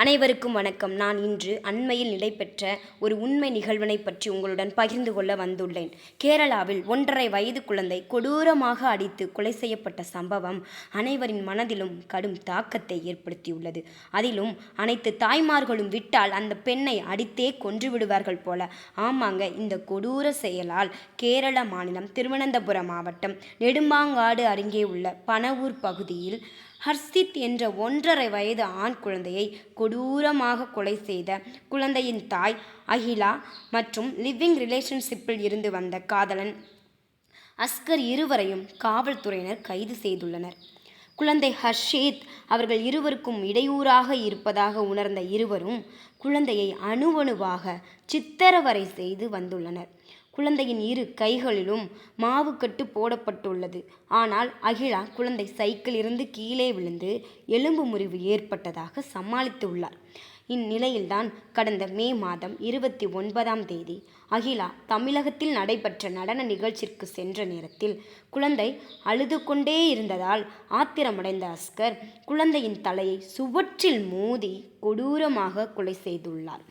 அனைவருக்கும் வணக்கம். நான் இன்று அண்மையில் நடைபெற்ற ஒரு உண்மை நிகழ்வினை பற்றி உங்களுடன் பகிர்ந்து கொள்ள வந்துள்ளேன். கேரளாவில் 1.5 வயது குழந்தை கொடூரமாக அடித்து கொலை செய்யப்பட்ட சம்பவம் அனைவரின் மனதிலும் கடும் தாக்கத்தை ஏற்படுத்தியுள்ளது. அதிலும் அனைத்து தாய்மார்களும் விட்டால் அந்த பெண்ணை அடித்தே கொன்று விடுவார்கள் போல. ஆமாங்க, இந்த கொடூர செயலால் கேரள மாநிலம் திருவனந்தபுரம் மாவட்டம் நெடும்பாங்காடு அருகே உள்ள பனவூர் பகுதியில் ஹர்ஷித் என்ற 1.5 வயது ஆண் குழந்தையை கொடூரமாக கொலை செய்த குழந்தையின் தாய் அகிலா மற்றும் லிவிங் ரிலேஷன்ஷிப்பில் இருந்து வந்த காதலன் அஸ்கர் இருவரையும் காவல்துறையினர் கைது செய்துள்ளனர். குழந்தை ஹர்ஷித் அவர்கள் இருவருக்கும் இடையூறாக இருப்பதாக உணர்ந்த இருவரும் குழந்தையை அணுவணுவாக சித்திரவதை செய்து வந்துள்ளனர். குழந்தையின் இரு கைகளிலும் மாவுக்கட்டு போடப்பட்டுள்ளது. ஆனால் அகிலா குழந்தை சைக்கிள் இருந்து கீழே விழுந்து எலும்பு முறிவு ஏற்பட்டதாக சமாளித்துள்ளார். இந்நிலையில்தான் கடந்த மே மாதம் 29ஆம் தேதி அகிலா தமிழகத்தில் நடைபெற்ற நடன நிகழ்ச்சிக்கு சென்ற நேரத்தில் குழந்தை அழுது கொண்டே இருந்ததால் ஆத்திரமடைந்த அஸ்கர் குழந்தையின் தலையை சுவற்றில் மோதி கொடூரமாக கொலை செய்துள்ளார்.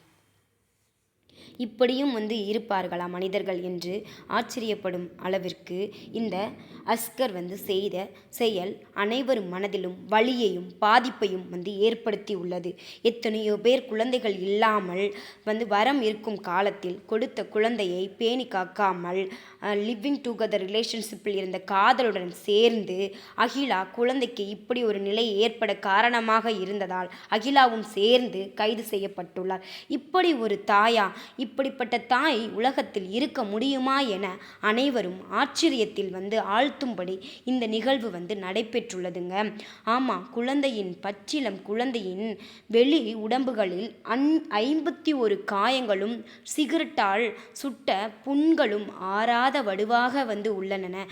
இப்படியும் இருப்பார்களா மனிதர்கள் என்று ஆச்சரியப்படும் அளவிற்கு இந்த அஸ்கர் செய்த செயல் அனைவரும் மனதிலும் வலியையும் பாதிப்பையும் ஏற்படுத்தி உள்ளது. எத்தனையோ பேர் குழந்தைகள் இல்லாமல் வரம் இருக்கும் காலத்தில் கொடுத்த குழந்தையை பேணி காக்காமல் லிவிங் டுகெதர் ரிலேஷன்ஷிப்பில் இருந்த காதலுடன் சேர்ந்து அகிலா குழந்தைக்கு இப்படி ஒரு நிலை ஏற்பட காரணமாக இருந்ததால் அகிலாவும் சேர்ந்து கைது செய்யப்பட்டுள்ளார். இப்படி ஒரு தாயா, இப்படிப்பட்ட தாய் உலகத்தில் இருக்க முடியுமா என அனைவரும் ஆச்சரியத்தில் ஆழ்த்தும்படி இந்த நிகழ்வு நடைபெற்றுள்ளதுங்க. ஆமாம், குழந்தையின் பச்சிலம் குழந்தையின் வெளி உடம்புகளில் 51 காயங்களும் சிகரெட்டால் சுட்ட புண்களும் ஆறாத வடுவாக உள்ளன.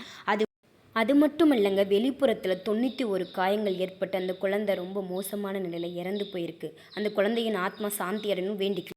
அது மட்டுமல்லங்க, வெளிப்புறத்தில் 91 காயங்கள் ஏற்பட்டு அந்த குழந்தை ரொம்ப மோசமான நிலையில் இறந்து போயிருக்கு. அந்த குழந்தையின் ஆத்மா சாந்தி அடையணும் வேண்டிக்கு